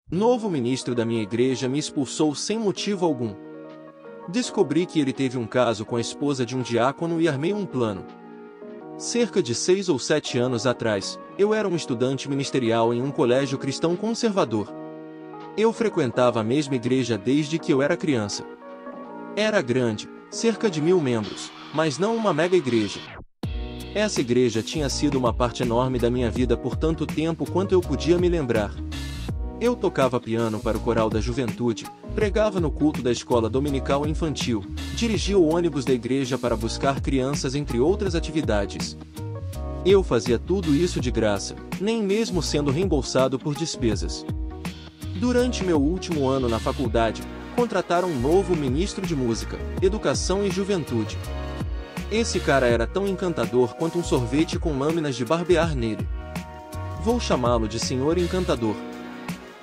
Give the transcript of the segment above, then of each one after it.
Novo ministro da minha igreja me expulsou sem motivo algum. Descobri que ele teve um caso com a esposa de um diácono e armei um plano. Cerca de 6 ou 7 anos atrás, eu era um estudante ministerial em um colégio cristão conservador. Eu frequentava a mesma igreja desde que eu era criança. Era grande, cerca de 1000 membros, mas não uma mega igreja. Essa igreja tinha sido uma parte enorme da minha vida por tanto tempo quanto eu podia me lembrar. Eu tocava piano para o coral da juventude, pregava no culto da escola dominical infantil, dirigia o ônibus da igreja para buscar crianças entre outras atividades. Eu fazia tudo isso de graça, nem mesmo sendo reembolsado por despesas. Durante meu último ano na faculdade, contrataram um novo ministro de música, educação e juventude. Esse cara era tão encantador quanto um sorvete com lâminas de barbear nele. Vou chamá-lo de Senhor Encantador.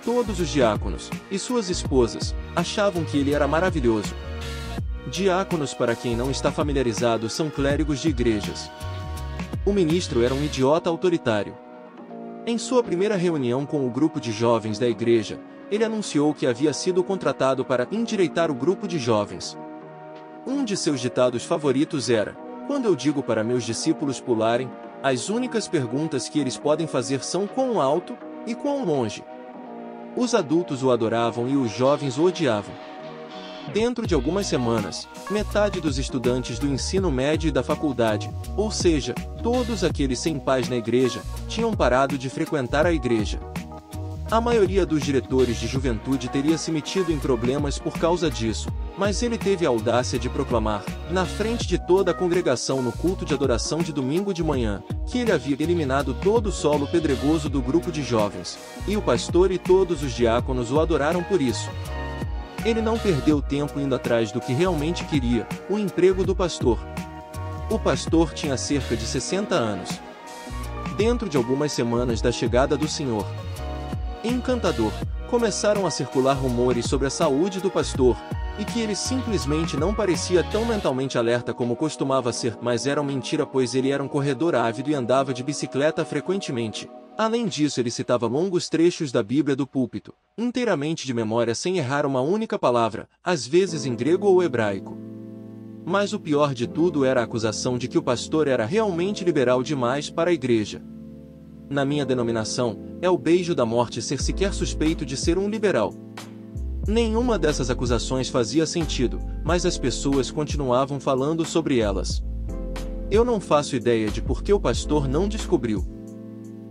Todos os diáconos, e suas esposas, achavam que ele era maravilhoso. Diáconos, para quem não está familiarizado, são clérigos de igrejas. O ministro era um idiota autoritário. Em sua primeira reunião com o grupo de jovens da igreja, ele anunciou que havia sido contratado para endireitar o grupo de jovens. Um de seus ditados favoritos era: quando eu digo para meus discípulos pularem, as únicas perguntas que eles podem fazer são quão alto e quão longe. Os adultos o adoravam e os jovens o odiavam. Dentro de algumas semanas, metade dos estudantes do ensino médio e da faculdade, ou seja, todos aqueles sem paz na igreja, tinham parado de frequentar a igreja. A maioria dos diretores de juventude teria se metido em problemas por causa disso, mas ele teve a audácia de proclamar, na frente de toda a congregação no culto de adoração de domingo de manhã, que ele havia eliminado todo o solo pedregoso do grupo de jovens, e o pastor e todos os diáconos o adoraram por isso. Ele não perdeu tempo indo atrás do que realmente queria, o emprego do pastor. O pastor tinha cerca de 60 anos. Dentro de algumas semanas da chegada do Senhor Encantador, começaram a circular rumores sobre a saúde do pastor, e que ele simplesmente não parecia tão mentalmente alerta como costumava ser, mas era uma mentira, pois ele era um corredor ávido e andava de bicicleta frequentemente. Além disso, ele citava longos trechos da Bíblia do púlpito, inteiramente de memória sem errar uma única palavra, às vezes em grego ou hebraico. Mas o pior de tudo era a acusação de que o pastor era realmente liberal demais para a igreja. Na minha denominação, é o beijo da morte ser sequer suspeito de ser um liberal. Nenhuma dessas acusações fazia sentido, mas as pessoas continuavam falando sobre elas. Eu não faço ideia de por que o pastor não descobriu.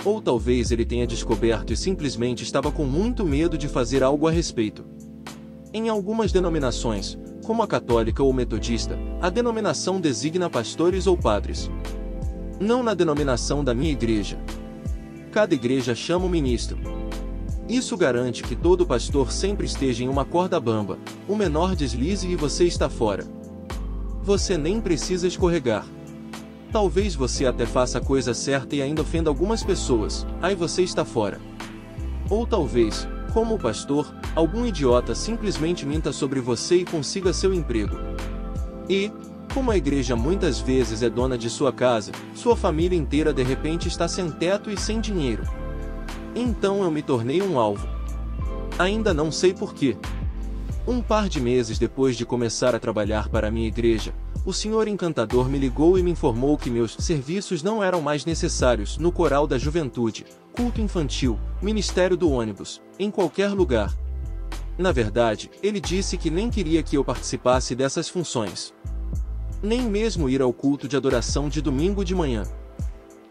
Ou talvez ele tenha descoberto e simplesmente estava com muito medo de fazer algo a respeito. Em algumas denominações, como a católica ou metodista, a denominação designa pastores ou padres. Não na denominação da minha igreja. Cada igreja chama o ministro. Isso garante que todo pastor sempre esteja em uma corda bamba, o menor deslize e você está fora. Você nem precisa escorregar. Talvez você até faça a coisa certa e ainda ofenda algumas pessoas, aí você está fora. Ou talvez, como o pastor, algum idiota simplesmente minta sobre você e consiga seu emprego. E, como a igreja muitas vezes é dona de sua casa, sua família inteira de repente está sem teto e sem dinheiro. Então eu me tornei um alvo. Ainda não sei porquê. Um par de meses depois de começar a trabalhar para a minha igreja, o Senhor Encantador me ligou e me informou que meus serviços não eram mais necessários no coral da juventude, culto infantil, ministério do ônibus, em qualquer lugar. Na verdade, ele disse que nem queria que eu participasse dessas funções. Nem mesmo ir ao culto de adoração de domingo de manhã.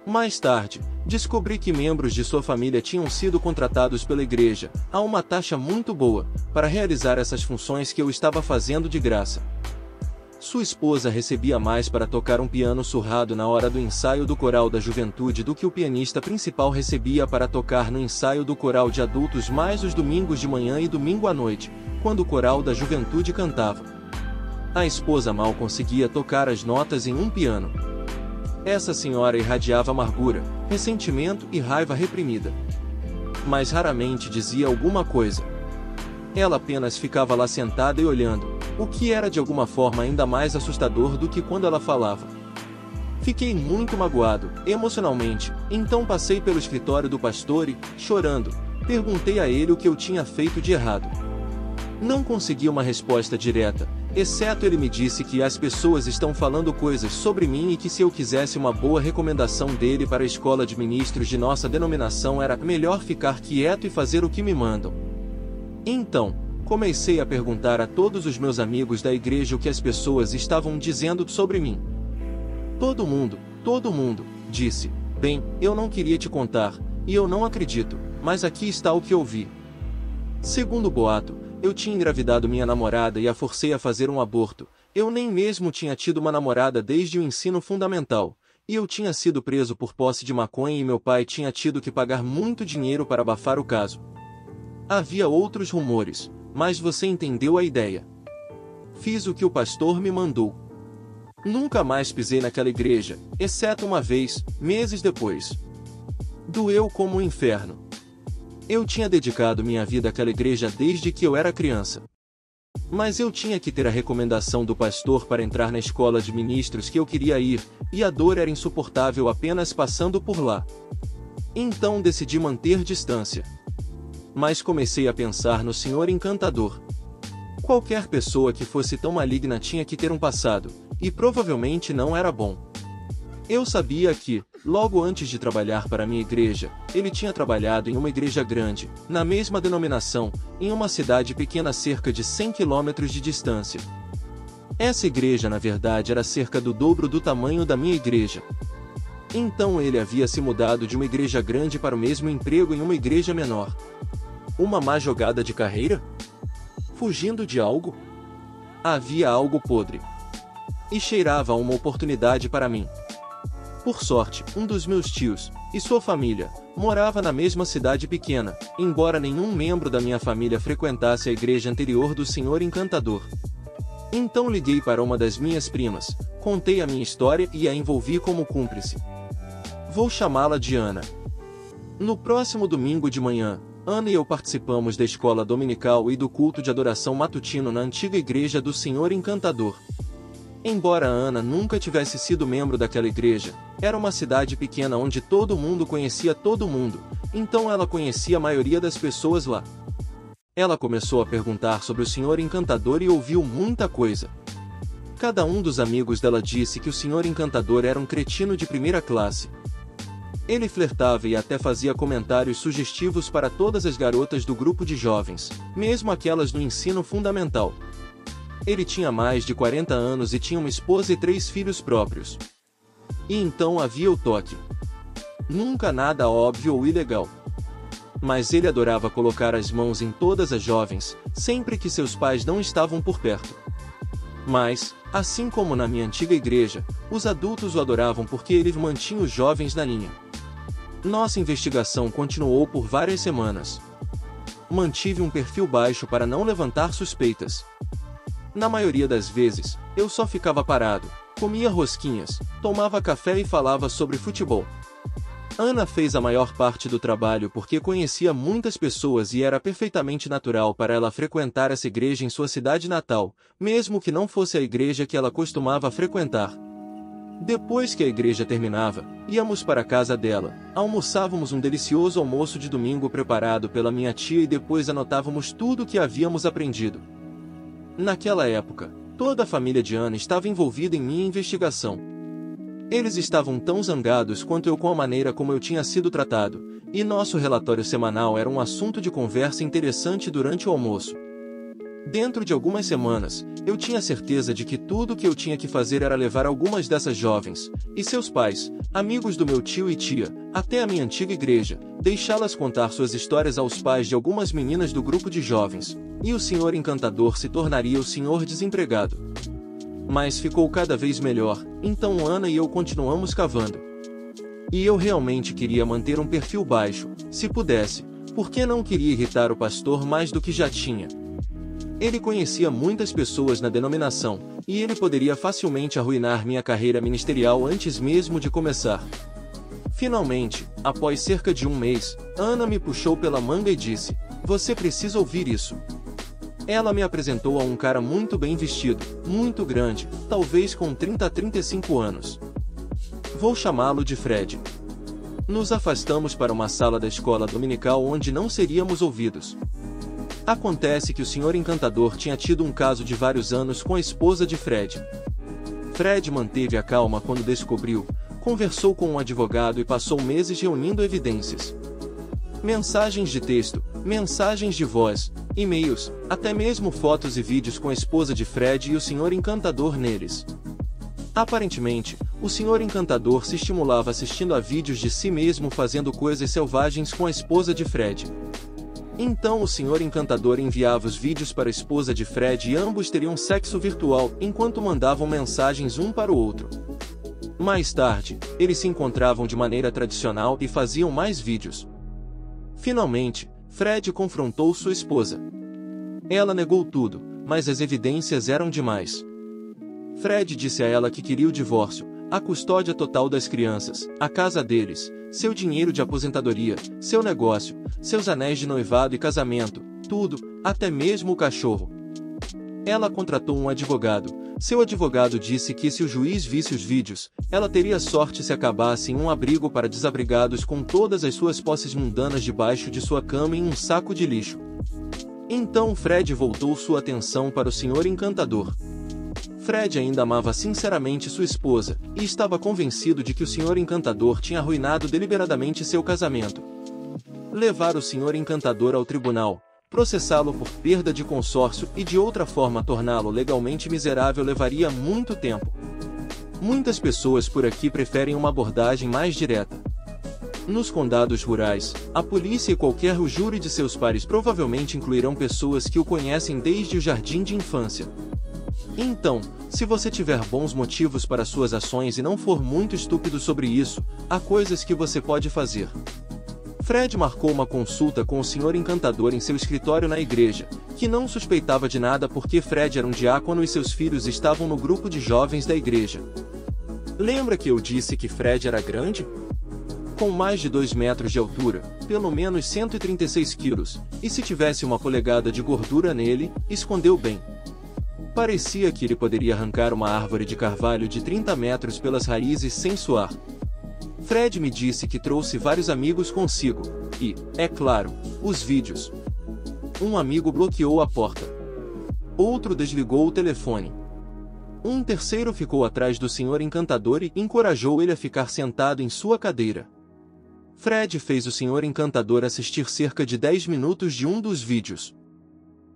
Mais tarde, descobri que membros de sua família tinham sido contratados pela igreja, a uma taxa muito boa, para realizar essas funções que eu estava fazendo de graça. Sua esposa recebia mais para tocar um piano surrado na hora do ensaio do coral da juventude do que o pianista principal recebia para tocar no ensaio do coral de adultos mais os domingos de manhã e domingo à noite, quando o coral da juventude cantava. A esposa mal conseguia tocar as notas em um piano. Essa senhora irradiava amargura, ressentimento e raiva reprimida. Mas raramente dizia alguma coisa. Ela apenas ficava lá sentada e olhando, o que era de alguma forma ainda mais assustador do que quando ela falava. Fiquei muito magoado, emocionalmente, então passei pelo escritório do pastor e, chorando, Perguntei a ele o que eu tinha feito de errado. Não consegui uma resposta direta, exceto ele me disse que as pessoas estão falando coisas sobre mim e que se eu quisesse uma boa recomendação dele para a escola de ministros de nossa denominação era melhor ficar quieto e fazer o que me mandam. Então, comecei a perguntar a todos os meus amigos da igreja o que as pessoas estavam dizendo sobre mim. Todo mundo, disse, bem, eu não queria te contar, e eu não acredito, mas aqui está o que eu vi. Segundo o boato, eu tinha engravidado minha namorada e a forcei a fazer um aborto. Eu nem mesmo tinha tido uma namorada desde o ensino fundamental, e eu tinha sido preso por posse de maconha e meu pai tinha tido que pagar muito dinheiro para abafar o caso. Havia outros rumores, mas você entendeu a ideia. Fiz o que o pastor me mandou. Nunca mais pisei naquela igreja, exceto uma vez, meses depois. Doeu como um inferno. Eu tinha dedicado minha vida àquela igreja desde que eu era criança. Mas eu tinha que ter a recomendação do pastor para entrar na escola de ministros que eu queria ir, e a dor era insuportável apenas passando por lá. Então decidi manter distância. Mas comecei a pensar no Senhor Encantador. Qualquer pessoa que fosse tão maligna tinha que ter um passado, e provavelmente não era bom. Eu sabia que, logo antes de trabalhar para minha igreja, ele tinha trabalhado em uma igreja grande, na mesma denominação, em uma cidade pequena a cerca de 100 quilômetros de distância. Essa igreja na verdade era cerca do dobro do tamanho da minha igreja. Então ele havia se mudado de uma igreja grande para o mesmo emprego em uma igreja menor. Uma má jogada de carreira? Fugindo de algo? Havia algo podre. E cheirava a uma oportunidade para mim. Por sorte, um dos meus tios, e sua família, morava na mesma cidade pequena, embora nenhum membro da minha família frequentasse a igreja anterior do Senhor Encantador. Então liguei para uma das minhas primas, contei a minha história e a envolvi como cúmplice. Vou chamá-la de Ana. No próximo domingo de manhã, Ana e eu participamos da escola dominical e do culto de adoração matutino na antiga igreja do Senhor Encantador. Embora Ana nunca tivesse sido membro daquela igreja, era uma cidade pequena onde todo mundo conhecia todo mundo, então ela conhecia a maioria das pessoas lá. Ela começou a perguntar sobre o Senhor Encantador e ouviu muita coisa. Cada um dos amigos dela disse que o Senhor Encantador era um cretino de primeira classe. Ele flertava e até fazia comentários sugestivos para todas as garotas do grupo de jovens, mesmo aquelas no ensino fundamental. Ele tinha mais de 40 anos e tinha uma esposa e 3 filhos próprios. E então havia o toque. Nunca nada óbvio ou ilegal. Mas ele adorava colocar as mãos em todas as jovens, sempre que seus pais não estavam por perto. Mas, assim como na minha antiga igreja, os adultos o adoravam porque ele mantinha os jovens na linha. Nossa investigação continuou por várias semanas. Mantive um perfil baixo para não levantar suspeitas. Na maioria das vezes, eu só ficava parado, comia rosquinhas, tomava café e falava sobre futebol. Ana fez a maior parte do trabalho porque conhecia muitas pessoas e era perfeitamente natural para ela frequentar essa igreja em sua cidade natal, mesmo que não fosse a igreja que ela costumava frequentar. Depois que a igreja terminava, íamos para a casa dela, almoçávamos um delicioso almoço de domingo preparado pela minha tia e depois anotávamos tudo o que havíamos aprendido. Naquela época, toda a família de Ana estava envolvida em minha investigação. Eles estavam tão zangados quanto eu com a maneira como eu tinha sido tratado, e nosso relatório semanal era um assunto de conversa interessante durante o almoço. Dentro de algumas semanas, eu tinha certeza de que tudo o que eu tinha que fazer era levar algumas dessas jovens, e seus pais, amigos do meu tio e tia, até a minha antiga igreja, deixá-las contar suas histórias aos pais de algumas meninas do grupo de jovens, e o Senhor Encantador se tornaria o Senhor Desempregado. Mas ficou cada vez melhor, então Ana e eu continuamos cavando. E eu realmente queria manter um perfil baixo, se pudesse, porque não queria irritar o pastor mais do que já tinha. Ele conhecia muitas pessoas na denominação, e ele poderia facilmente arruinar minha carreira ministerial antes mesmo de começar. Finalmente, após cerca de um mês, Ana me puxou pela manga e disse: "Você precisa ouvir isso." Ela me apresentou a um cara muito bem vestido, muito grande, talvez com 30 a 35 anos. Vou chamá-lo de Fred. Nos afastamos para uma sala da escola dominical onde não seríamos ouvidos. Acontece que o Sr. Encantador tinha tido um caso de vários anos com a esposa de Fred. Fred manteve a calma quando descobriu, conversou com um advogado e passou meses reunindo evidências. Mensagens de texto, mensagens de voz, e-mails, até mesmo fotos e vídeos com a esposa de Fred e o Sr. Encantador neles. Aparentemente, o Sr. Encantador se estimulava assistindo a vídeos de si mesmo fazendo coisas selvagens com a esposa de Fred. Então o Sr. Encantador enviava os vídeos para a esposa de Fred e ambos teriam sexo virtual enquanto mandavam mensagens um para o outro. Mais tarde, eles se encontravam de maneira tradicional e faziam mais vídeos. Finalmente, Fred confrontou sua esposa. Ela negou tudo, mas as evidências eram demais. Fred disse a ela que queria o divórcio, a custódia total das crianças, a casa deles, seu dinheiro de aposentadoria, seu negócio, seus anéis de noivado e casamento, tudo, até mesmo o cachorro. Ela contratou um advogado. Seu advogado disse que se o juiz visse os vídeos, ela teria sorte se acabasse em um abrigo para desabrigados com todas as suas posses mundanas debaixo de sua cama em um saco de lixo. Então Fred voltou sua atenção para o Sr. Encantador. Fred ainda amava sinceramente sua esposa, e estava convencido de que o Sr. Encantador tinha arruinado deliberadamente seu casamento. Levar o Sr. Encantador ao tribunal, processá-lo por perda de consórcio e de outra forma torná-lo legalmente miserável levaria muito tempo. Muitas pessoas por aqui preferem uma abordagem mais direta. Nos condados rurais, a polícia e qualquer júri de seus pares provavelmente incluirão pessoas que o conhecem desde o jardim de infância. Então, se você tiver bons motivos para suas ações e não for muito estúpido sobre isso, há coisas que você pode fazer. Fred marcou uma consulta com o Sr. Encantador em seu escritório na igreja, que não suspeitava de nada porque Fred era um diácono e seus filhos estavam no grupo de jovens da igreja. Lembra que eu disse que Fred era grande? Com mais de 2 metros de altura, pelo menos 136 quilos, e se tivesse uma polegada de gordura nele, escondeu bem. Parecia que ele poderia arrancar uma árvore de carvalho de 30 metros pelas raízes sem suar. Fred me disse que trouxe vários amigos consigo, e, é claro, os vídeos. Um amigo bloqueou a porta. Outro desligou o telefone. Um terceiro ficou atrás do Sr. Encantador e encorajou ele a ficar sentado em sua cadeira. Fred fez o Sr. Encantador assistir cerca de 10 minutos de um dos vídeos.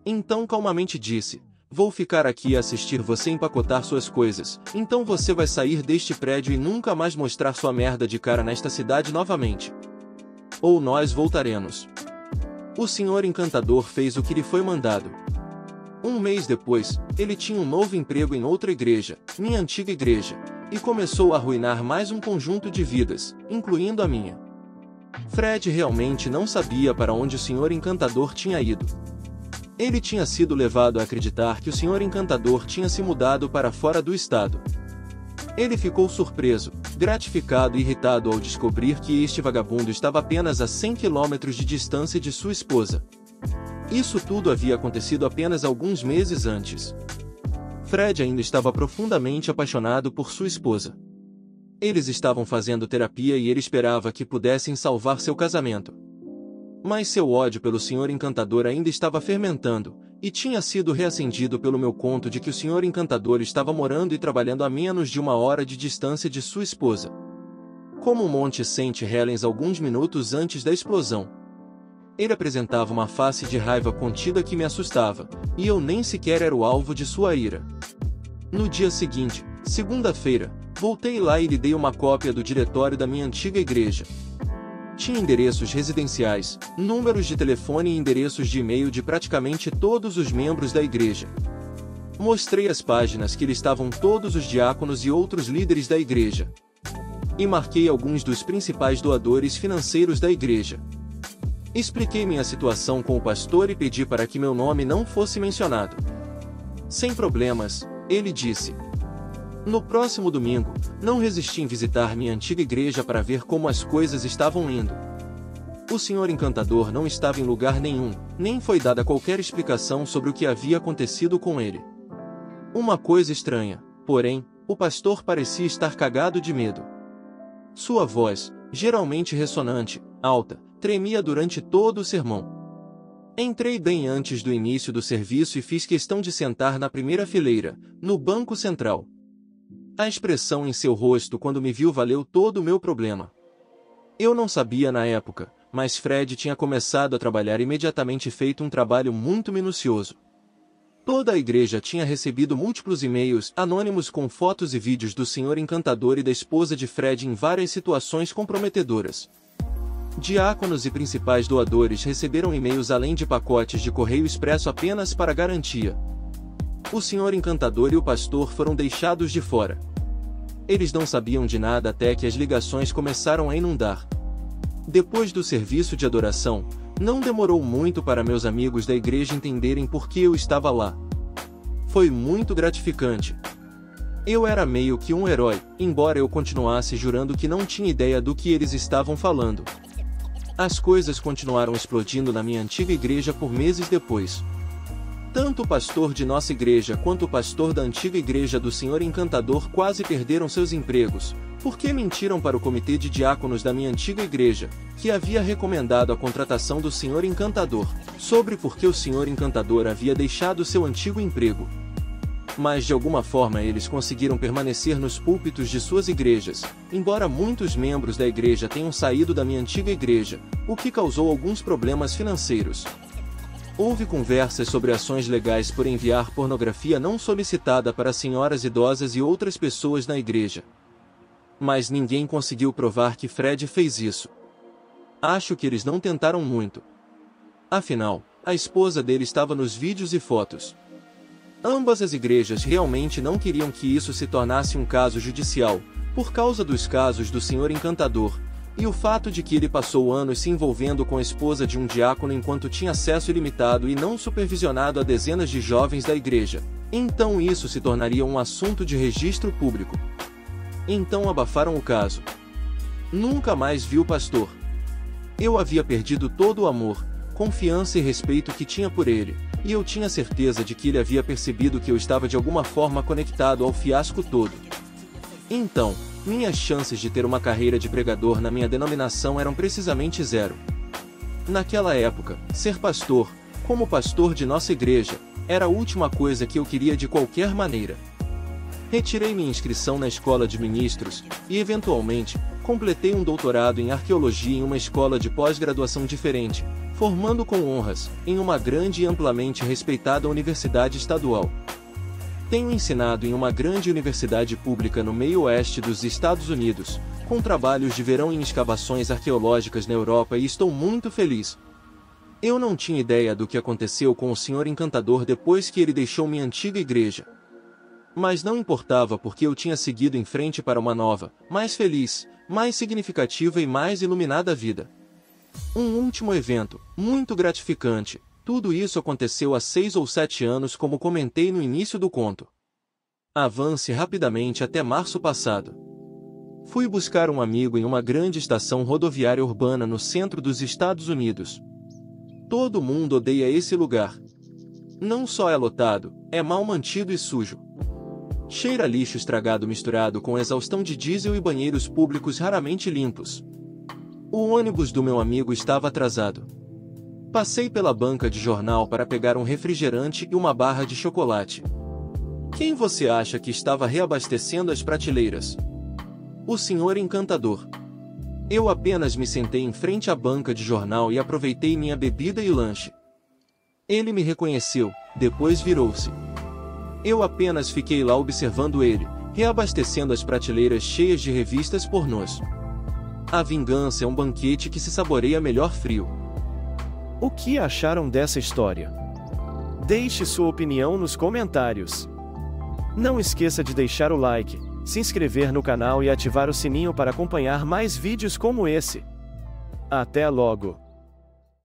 Então calmamente disse: "Vou ficar aqui a assistir você empacotar suas coisas, então você vai sair deste prédio e nunca mais mostrar sua merda de cara nesta cidade novamente. Ou nós voltaremos." O Sr. Encantador fez o que lhe foi mandado. Um mês depois, ele tinha um novo emprego em outra igreja, minha antiga igreja, e começou a arruinar mais um conjunto de vidas, incluindo a minha. Fred realmente não sabia para onde o Sr. Encantador tinha ido. Ele tinha sido levado a acreditar que o Sr. Encantador tinha se mudado para fora do estado. Ele ficou surpreso, gratificado e irritado ao descobrir que este vagabundo estava apenas a 100 quilômetros de distância de sua esposa. Isso tudo havia acontecido apenas alguns meses antes. Fred ainda estava profundamente apaixonado por sua esposa. Eles estavam fazendo terapia e ele esperava que pudessem salvar seu casamento. Mas seu ódio pelo Sr. Encantador ainda estava fermentando, e tinha sido reacendido pelo meu conto de que o Sr. Encantador estava morando e trabalhando a menos de 1 hora de distância de sua esposa. Como o Monte St. Helens alguns minutos antes da explosão. Ele apresentava uma face de raiva contida que me assustava, e eu nem sequer era o alvo de sua ira. No dia seguinte, segunda-feira, voltei lá e lhe dei uma cópia do diretório da minha antiga igreja. Tinha endereços residenciais, números de telefone e endereços de e-mail de praticamente todos os membros da igreja. Mostrei as páginas que listavam todos os diáconos e outros líderes da igreja. E marquei alguns dos principais doadores financeiros da igreja. Expliquei minha situação com o pastor e pedi para que meu nome não fosse mencionado. Sem problemas, ele disse. No próximo domingo, não resisti em visitar minha antiga igreja para ver como as coisas estavam indo. O Sr. Encantador não estava em lugar nenhum, nem foi dada qualquer explicação sobre o que havia acontecido com ele. Uma coisa estranha, porém, o pastor parecia estar cagado de medo. Sua voz, geralmente ressonante, alta, tremia durante todo o sermão. Entrei bem antes do início do serviço e fiz questão de sentar na primeira fileira, no banco central. A expressão em seu rosto quando me viu valeu todo o meu problema. Eu não sabia na época, mas Fred tinha começado a trabalhar imediatamente e feito um trabalho muito minucioso. Toda a igreja tinha recebido múltiplos e-mails anônimos com fotos e vídeos do Senhor Encantador e da esposa de Fred em várias situações comprometedoras. Diáconos e principais doadores receberam e-mails além de pacotes de correio expresso apenas para garantia. O Senhor Encantador e o pastor foram deixados de fora. Eles não sabiam de nada até que as ligações começaram a inundar. Depois do serviço de adoração, não demorou muito para meus amigos da igreja entenderem por que eu estava lá. Foi muito gratificante. Eu era meio que um herói, embora eu continuasse jurando que não tinha ideia do que eles estavam falando. As coisas continuaram explodindo na minha antiga igreja por meses depois. Tanto o pastor de nossa igreja quanto o pastor da antiga igreja do Senhor Encantador quase perderam seus empregos, porque mentiram para o comitê de diáconos da minha antiga igreja, que havia recomendado a contratação do Senhor Encantador, sobre por que o Senhor Encantador havia deixado seu antigo emprego. Mas de alguma forma eles conseguiram permanecer nos púlpitos de suas igrejas, embora muitos membros da igreja tenham saído da minha antiga igreja, o que causou alguns problemas financeiros. Houve conversas sobre ações legais por enviar pornografia não solicitada para senhoras idosas e outras pessoas na igreja. Mas ninguém conseguiu provar que Fred fez isso. Acho que eles não tentaram muito. Afinal, a esposa dele estava nos vídeos e fotos. Ambas as igrejas realmente não queriam que isso se tornasse um caso judicial, por causa dos casos do Senhor Encantador, e o fato de que ele passou anos se envolvendo com a esposa de um diácono enquanto tinha acesso ilimitado e não supervisionado a dezenas de jovens da igreja. Então isso se tornaria um assunto de registro público. Então abafaram o caso. Nunca mais vi o pastor. Eu havia perdido todo o amor, confiança e respeito que tinha por ele, e eu tinha certeza de que ele havia percebido que eu estava de alguma forma conectado ao fiasco todo. Então, minhas chances de ter uma carreira de pregador na minha denominação eram precisamente zero. Naquela época, ser pastor, como pastor de nossa igreja, era a última coisa que eu queria de qualquer maneira. Retirei minha inscrição na escola de ministros, e eventualmente, completei um doutorado em arqueologia em uma escola de pós-graduação diferente, formando com honras, em uma grande e amplamente respeitada universidade estadual. Tenho ensinado em uma grande universidade pública no meio-oeste dos Estados Unidos, com trabalhos de verão em escavações arqueológicas na Europa e estou muito feliz. Eu não tinha ideia do que aconteceu com o Senhor Encantador depois que ele deixou minha antiga igreja. Mas não importava porque eu tinha seguido em frente para uma nova, mais feliz, mais significativa e mais iluminada vida. Um último evento, muito gratificante. Tudo isso aconteceu há 6 ou 7 anos, como comentei no início do conto. Avance rapidamente até março passado. Fui buscar um amigo em uma grande estação rodoviária urbana no centro dos Estados Unidos. Todo mundo odeia esse lugar. Não só é lotado, é mal mantido e sujo. Cheira a lixo estragado misturado com exaustão de diesel e banheiros públicos raramente limpos. O ônibus do meu amigo estava atrasado. Passei pela banca de jornal para pegar um refrigerante e uma barra de chocolate. Quem você acha que estava reabastecendo as prateleiras? O Senhor Encantador. Eu apenas me sentei em frente à banca de jornal e aproveitei minha bebida e lanche. Ele me reconheceu, depois virou-se. Eu apenas fiquei lá observando ele, reabastecendo as prateleiras cheias de revistas pornôs. A vingança é um banquete que se saboreia melhor frio. O que acharam dessa história? Deixe sua opinião nos comentários. Não esqueça de deixar o like, se inscrever no canal e ativar o sininho para acompanhar mais vídeos como esse. Até logo!